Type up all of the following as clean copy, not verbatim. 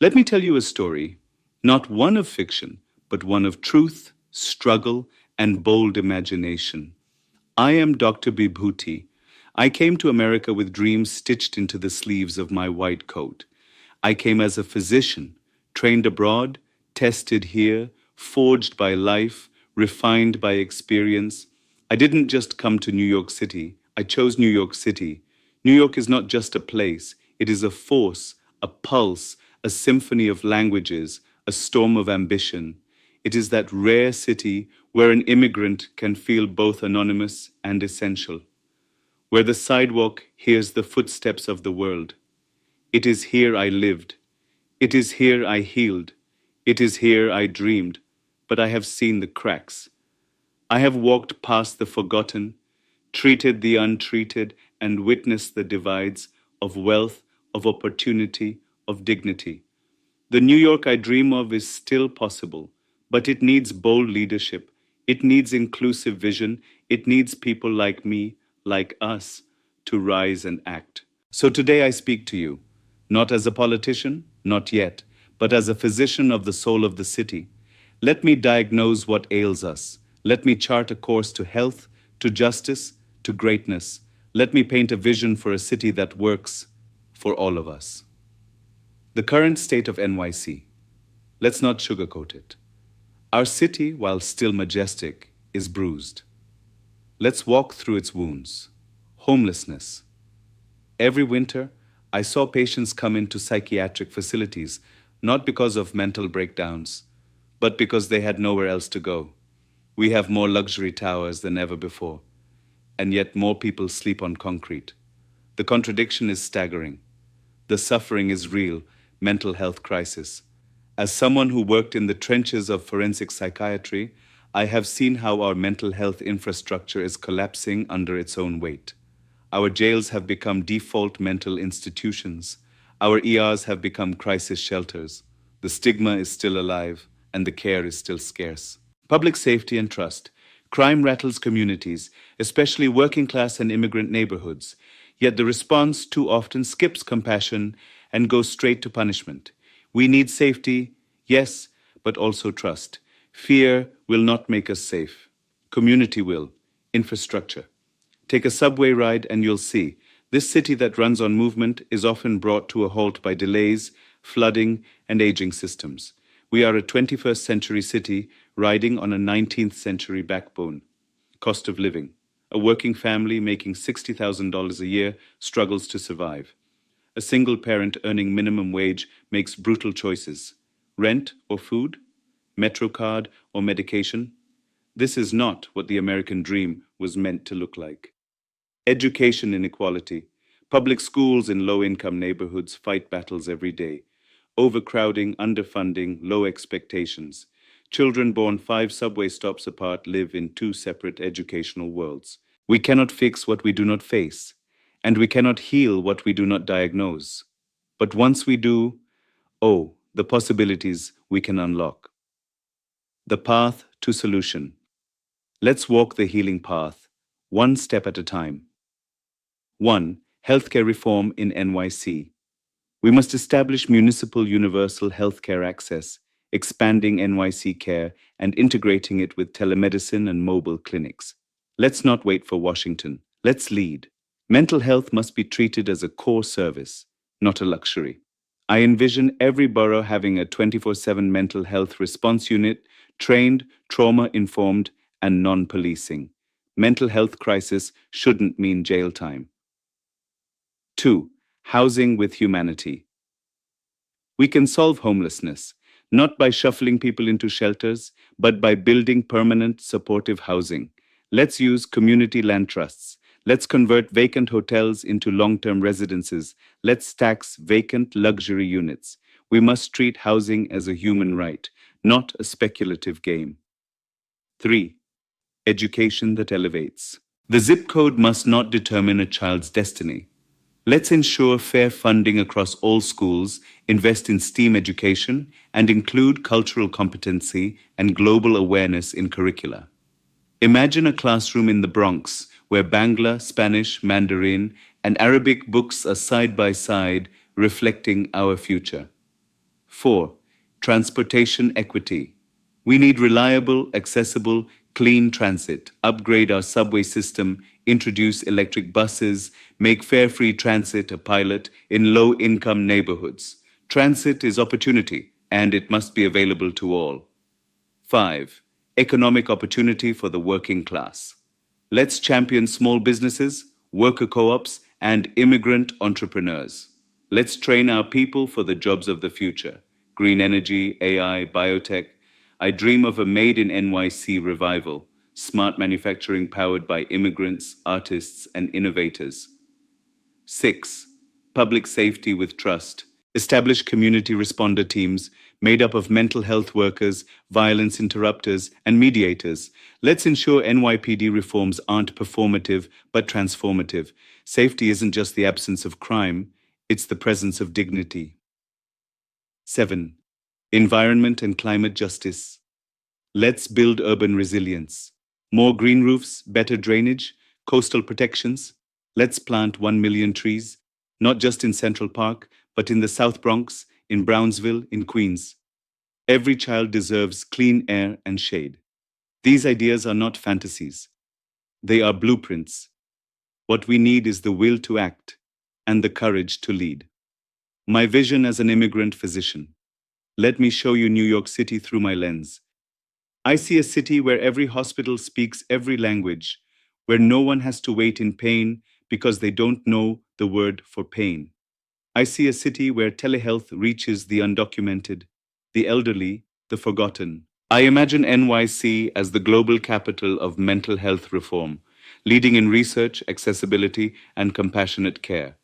Let me tell you a story, not one of fiction, but one of truth, struggle, and bold imagination. I am Dr. Bibhuti. I came to America with dreams stitched into the sleeves of my white coat. I came as a physician, trained abroad, tested here, forged by life, refined by experience. I didn't just come to New York City, I chose New York City. New York is not just a place, it is a force, a pulse, a symphony of languages, a storm of ambition. It is that rare city where an immigrant can feel both anonymous and essential, where the sidewalk hears the footsteps of the world. It is here I lived. It is here I healed. It is here I dreamed. But I have seen the cracks. I have walked past the forgotten, treated the untreated, and witnessed the divides of wealth, of opportunity, of dignity. The New York I dream of is still possible, but it needs bold leadership. It needs inclusive vision. It needs people like me, like us, to rise and act. So today I speak to you, not as a politician, not yet, but as a physician of the soul of the city. Let me diagnose what ails us. Let me chart a course to health, to justice, to greatness. Let me paint a vision for a city that works for all of us. The current state of NYC. Let's not sugarcoat it. Our city, while still majestic, is bruised. Let's walk through its wounds. Homelessness. Every winter, I saw patients come into psychiatric facilities, not because of mental breakdowns, but because they had nowhere else to go. We have more luxury towers than ever before, and yet more people sleep on concrete. The contradiction is staggering. The suffering is real, mental health crisis. As someone who worked in the trenches of forensic psychiatry, I have seen how our mental health infrastructure is collapsing under its own weight. Our jails have become default mental institutions. Our ERs have become crisis shelters. The stigma is still alive, and the care is still scarce. Public safety and trust. Crime rattles communities, especially working class and immigrant neighborhoods. Yet the response too often skips compassion and goes straight to punishment. We need safety, yes, but also trust. Fear will not make us safe. Community will. Infrastructure. Take a subway ride and you'll see. This city that runs on movement is often brought to a halt by delays, flooding, and aging systems. We are a 21st century city riding on a 19th century backbone. Cost of living. A working family making $60,000 a year struggles to survive. A single parent earning minimum wage makes brutal choices. Rent or food? MetroCard or medication? This is not what the American dream was meant to look like. Education inequality. Public schools in low-income neighborhoods fight battles every day. Overcrowding, underfunding, low expectations. Children born 5 subway stops apart live in 2 separate educational worlds. We cannot fix what we do not face, and we cannot heal what we do not diagnose. But once we do, oh, the possibilities we can unlock. The path to solution. Let's walk the healing path, one step at a time. 1. Healthcare reform in NYC. We must establish municipal universal healthcare access, expanding NYC care and integrating it with telemedicine and mobile clinics. Let's not wait for Washington. Let's lead. Mental health must be treated as a core service, not a luxury. I envision every borough having a 24/7 mental health response unit, trained, trauma-informed, and non-policing. Mental health crisis shouldn't mean jail time. 2. Housing with humanity. We can solve homelessness, not by shuffling people into shelters, but by building permanent, supportive housing. Let's use community land trusts. Let's convert vacant hotels into long-term residences. Let's tax vacant luxury units. We must treat housing as a human right, not a speculative game. 3. Education that elevates. The zip code must not determine a child's destiny. Let's ensure fair funding across all schools, invest in STEAM education, and include cultural competency and global awareness in curricula. Imagine a classroom in the Bronx where Bangla, Spanish, Mandarin, and Arabic books are side by side, reflecting our future. 4. Transportation equity. We need reliable, accessible, clean transit, upgrade our subway system, introduce electric buses, make fare-free transit a pilot in low-income neighborhoods. Transit is opportunity, and it must be available to all. 5. Economic opportunity for the working class. Let's champion small businesses, worker co-ops, and immigrant entrepreneurs. Let's train our people for the jobs of the future. Green energy, AI, biotech. I dream of a Made in NYC revival, smart manufacturing powered by immigrants, artists, and innovators. 6. Public safety with trust. Establish community responder teams made up of mental health workers, violence interrupters, and mediators. Let's ensure NYPD reforms aren't performative but transformative. Safety isn't just the absence of crime, it's the presence of dignity. 7. Environment and climate justice. Let's build urban resilience. More green roofs, better drainage, coastal protections. Let's plant 1 million trees, not just in Central Park, but in the South Bronx, in Brownsville, in Queens. Every child deserves clean air and shade. These ideas are not fantasies. They are blueprints. What we need is the will to act and the courage to lead. My vision as an immigrant physician. Let me show you New York City through my lens. I see a city where every hospital speaks every language, where no one has to wait in pain because they don't know the word for pain. I see a city where telehealth reaches the undocumented, the elderly, the forgotten. I imagine NYC as the global capital of mental health reform, leading in research, accessibility, and compassionate care.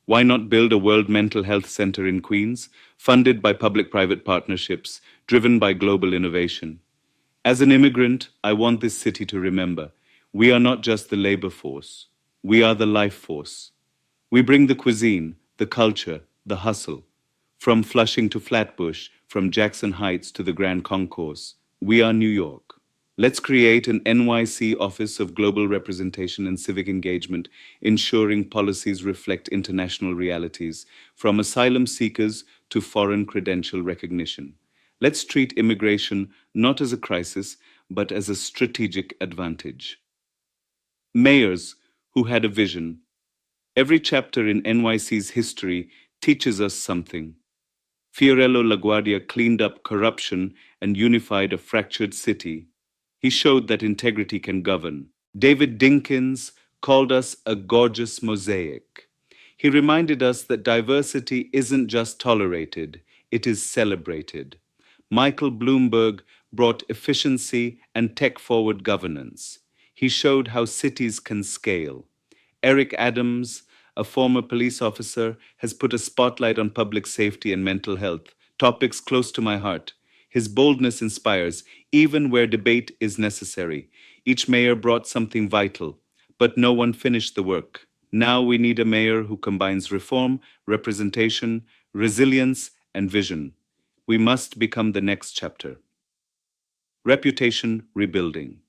Why not build a World Mental Health Center in Queens, funded by public-private partnerships, driven by global innovation? As an immigrant, I want this city to remember, we are not just the labor force, we are the life force. We bring the cuisine, the culture, the hustle. From Flushing to Flatbush, from Jackson Heights to the Grand Concourse, we are New York. Let's create an NYC Office of Global Representation and Civic Engagement, ensuring policies reflect international realities, from asylum seekers to foreign credential recognition. Let's treat immigration not as a crisis, but as a strategic advantage. Mayors who had a vision. Every chapter in NYC's history teaches us something. Fiorello LaGuardia cleaned up corruption and unified a fractured city. He showed that integrity can govern. David Dinkins called us a gorgeous mosaic. He reminded us that diversity isn't just tolerated, it is celebrated. Michael Bloomberg brought efficiency and tech-forward governance. He showed how cities can scale. Eric Adams, a former police officer, has put a spotlight on public safety and mental health, topics close to my heart. His boldness inspires, even where debate is necessary. Each mayor brought something vital, but no one finished the work. Now we need a mayor who combines reform, representation, resilience, and vision. We must become the next chapter. Reputation rebuilding.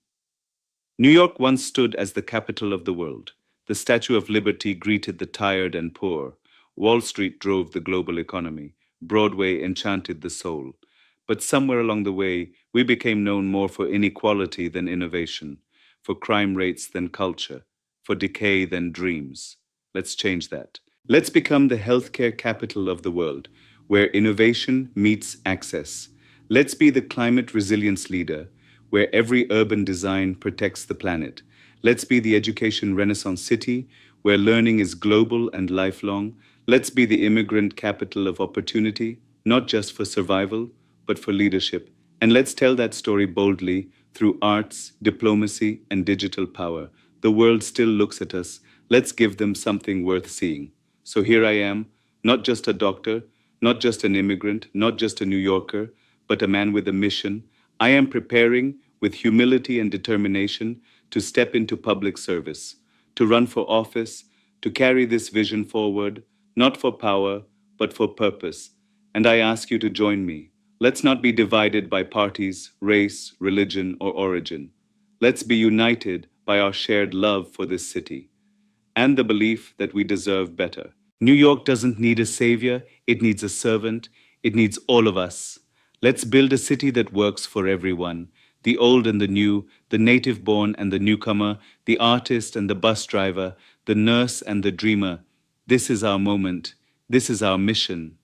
New York once stood as the capital of the world. The Statue of Liberty greeted the tired and poor. Wall Street drove the global economy. Broadway enchanted the soul. But somewhere along the way, we became known more for inequality than innovation, for crime rates than culture, for decay than dreams. Let's change that. Let's become the healthcare capital of the world, where innovation meets access. Let's be the climate resilience leader, where every urban design protects the planet. Let's be the education renaissance city, where learning is global and lifelong. Let's be the immigrant capital of opportunity, not just for survival, but for leadership. And let's tell that story boldly through arts, diplomacy, and digital power. The world still looks at us. Let's give them something worth seeing. So here I am, not just a doctor, not just an immigrant, not just a New Yorker, but a man with a mission. I am preparing with humility and determination to step into public service, to run for office, to carry this vision forward, not for power, but for purpose. And I ask you to join me. Let's not be divided by parties, race, religion, or origin. Let's be united by our shared love for this city and the belief that we deserve better. New York doesn't need a savior, it needs a servant. It needs all of us. Let's build a city that works for everyone, the old and the new, the native born and the newcomer, the artist and the bus driver, the nurse and the dreamer. This is our moment. This is our mission.